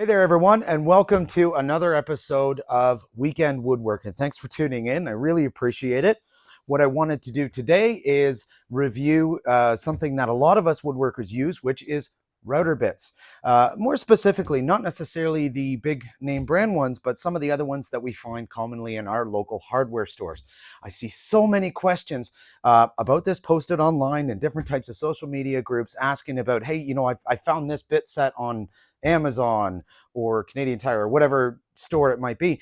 Hey there, everyone, and welcome to another episode of Weekend Woodworking. Thanks for tuning in. I really appreciate it. What I wanted to do today is review something that a lot of us woodworkers use, which is router bits. More specifically, not necessarily the big name brand ones, but some of the other ones that we find commonly in our local hardware stores. I see so many questions about this posted online in different types of social media groups asking about, hey, I found this bit set on Amazon or Canadian Tire or whatever store it might be.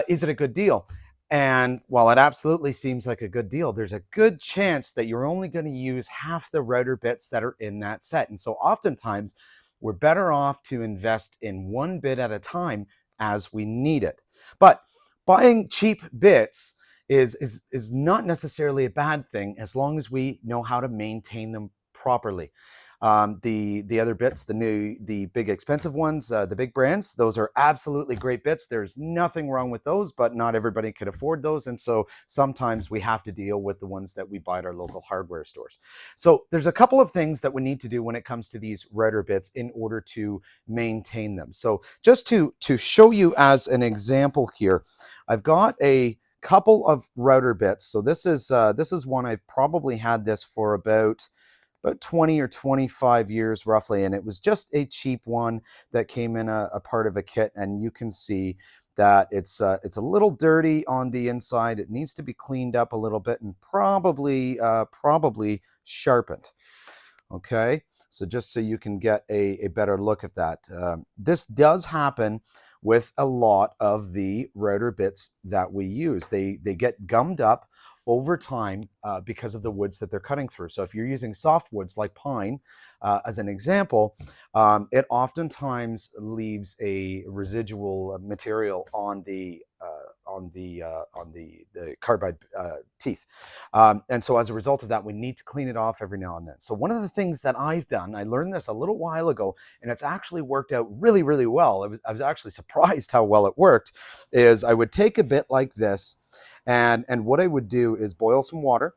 Is it a good deal? And while it absolutely seems like a good deal, there's a good chance that you're only going to use half the router bits that are in that set. And so oftentimes we're better off to invest in one bit at a time as we need it. But buying cheap bits is not necessarily a bad thing as long as we know how to maintain them properly. The other bits, the big expensive ones, the big brands, those are absolutely great bits. There's nothing wrong with those, but not everybody can afford those. And so sometimes we have to deal with the ones that we buy at our local hardware stores. So there's a couple of things that we need to do when it comes to these router bits in order to maintain them. So just to show you as an example here, I've got a couple of router bits. So this is one I've probably had this for about 20 or 25 years roughly, and it was just a cheap one that came in a part of a kit, and you can see that it's a little dirty on the inside. It needs to be cleaned up a little bit and probably sharpened. Okay, so just so you can get a better look at that. This does happen with a lot of the router bits that we use. They get gummed up over time because of the woods that they're cutting through. So if you're using soft woods like pine, as an example, it oftentimes leaves a residual material on the carbide teeth. And so as a result of that, we need to clean it off every now and then. So one of the things that I've done, I learned this a little while ago, and it's actually worked out really, really well. I was actually surprised how well it worked, is I would take a bit like this, and what I would do is boil some water,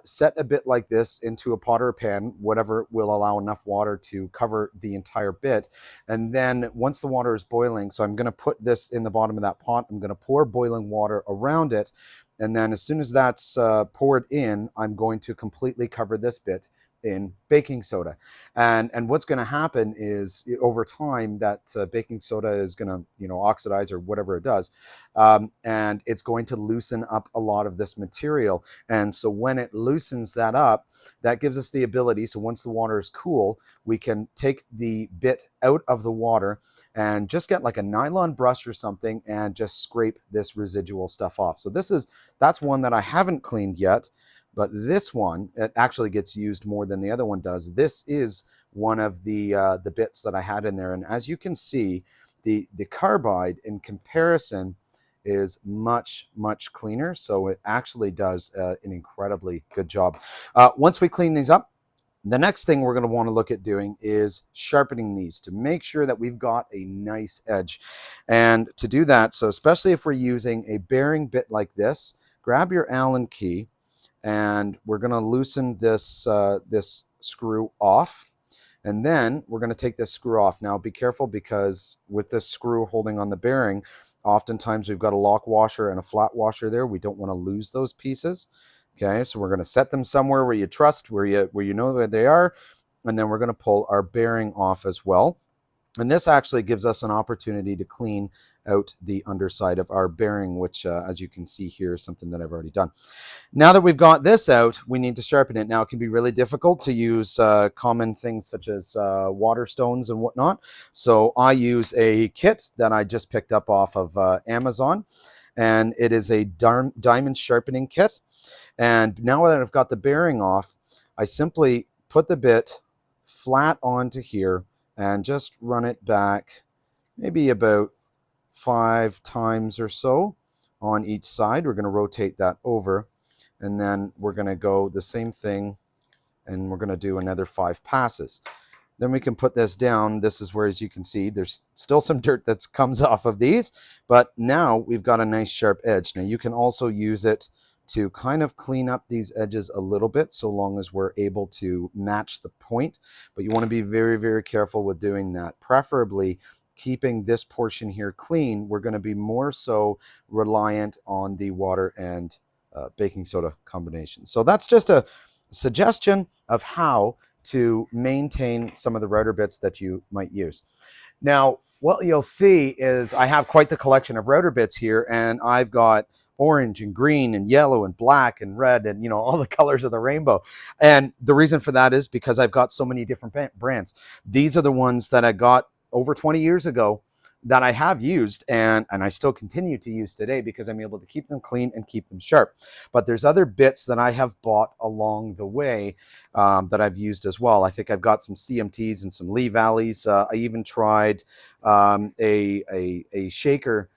set a bit like this into a pot or a pan, whatever will allow enough water to cover the entire bit. And then once the water is boiling, so I'm going to put this in the bottom of that pot, I'm going to pour boiling water around it. And then as soon as that's poured in, I'm going to completely cover this bit in baking soda. And what's going to happen is over time that baking soda is going to oxidize or whatever it does, and it's going to loosen up a lot of this material. And so when it loosens that up, that gives us the ability, so once the water is cool, we can take the bit out of the water and just get like a nylon brush or something and just scrape this residual stuff off. So that's one that I haven't cleaned yet. But this one, it actually gets used more than the other one does. This is one of the bits that I had in there. And as you can see, the carbide in comparison is much, much cleaner. So it actually does an incredibly good job. Once we clean these up, the next thing we're going to want to look at doing is sharpening these to make sure that we've got a nice edge. And to do that, so especially if we're using a bearing bit like this, grab your Allen key, and we're going to loosen this this screw off, and then we're going to take this screw off. Now be careful, because with this screw holding on the bearing, oftentimes we've got a lock washer and a flat washer there. We don't want to lose those pieces. Okay, so we're going to set them somewhere where you trust, where you know where they are, and then we're going to pull our bearing off as well. And this actually gives us an opportunity to clean out the underside of our bearing, which, as you can see here, is something that I've already done. Now that we've got this out, we need to sharpen it. Now, it can be really difficult to use common things such as water stones and whatnot. So I use a kit that I just picked up off of Amazon, and it is a diamond sharpening kit. And now that I've got the bearing off, I simply put the bit flat onto here and just run it back maybe about 5 times or so on each side. We're going to rotate that over, and then we're going to go the same thing, and we're going to do another 5 passes. Then we can put this down. This is where, as you can see, there's still some dirt that comes off of these, but now we've got a nice sharp edge. Now you can also use it to kind of clean up these edges a little bit, so long as we're able to match the point. But you want to be very, very careful with doing that. Preferably keeping this portion here clean, we're going to be more so reliant on the water and baking soda combination. So that's just a suggestion of how to maintain some of the router bits that you might use. Now, what you'll see is I have quite the collection of router bits here, and I've got orange and green and yellow and black and red and, you know, all the colors of the rainbow. And the reason for that is because I've got so many different brands. These are the ones that I got over 20 years ago that I have used and I still continue to use today because I'm able to keep them clean and keep them sharp. But there's other bits that I have bought along the way that I've used as well. I think I've got some CMTs and some Lee Valleys. I even tried a shaker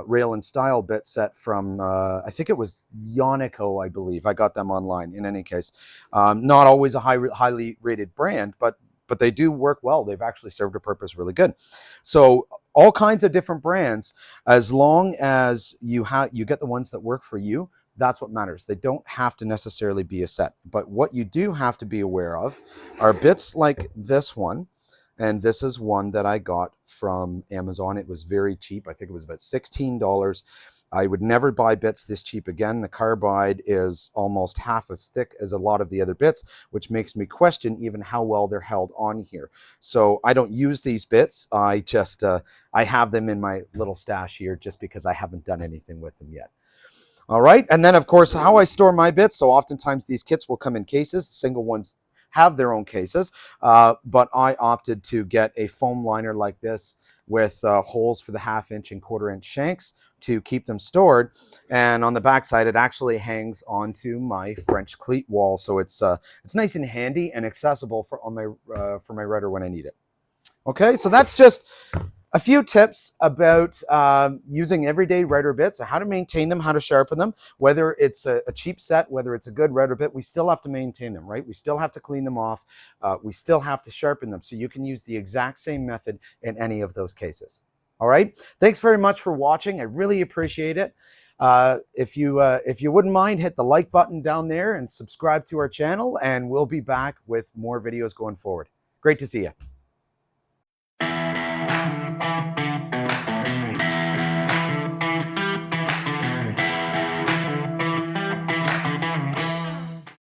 rail and style bit set from, I think it was Yonico, I believe. I got them online in any case. Not always a highly rated brand, but they do work well. They've actually served a purpose really good. So all kinds of different brands, as long as you get the ones that work for you, that's what matters. They don't have to necessarily be a set. But what you do have to be aware of are bits like this one. And this is one that I got from Amazon. It was very cheap. I think it was about $16. I would never buy bits this cheap again. The carbide is almost half as thick as a lot of the other bits, which makes me question even how well they're held on here. So I don't use these bits. I just, I have them in my little stash here just because I haven't done anything with them yet. All right. And then of course, how I store my bits. So oftentimes these kits will come in cases. Single ones have their own cases, but I opted to get a foam liner like this with holes for the 1/2 inch and 1/4 inch shanks to keep them stored. And on the back side, it actually hangs onto my French cleat wall, so it's nice and handy and accessible for my router when I need it. Okay, so that's just a few tips about using everyday router bits, how to maintain them, how to sharpen them. Whether it's a cheap set, whether it's a good router bit, we still have to maintain them, right? We still have to clean them off. We still have to sharpen them. So you can use the exact same method in any of those cases. All right. Thanks very much for watching. I really appreciate it. If you wouldn't mind, hit the like button down there and subscribe to our channel, and we'll be back with more videos going forward. Great to see you.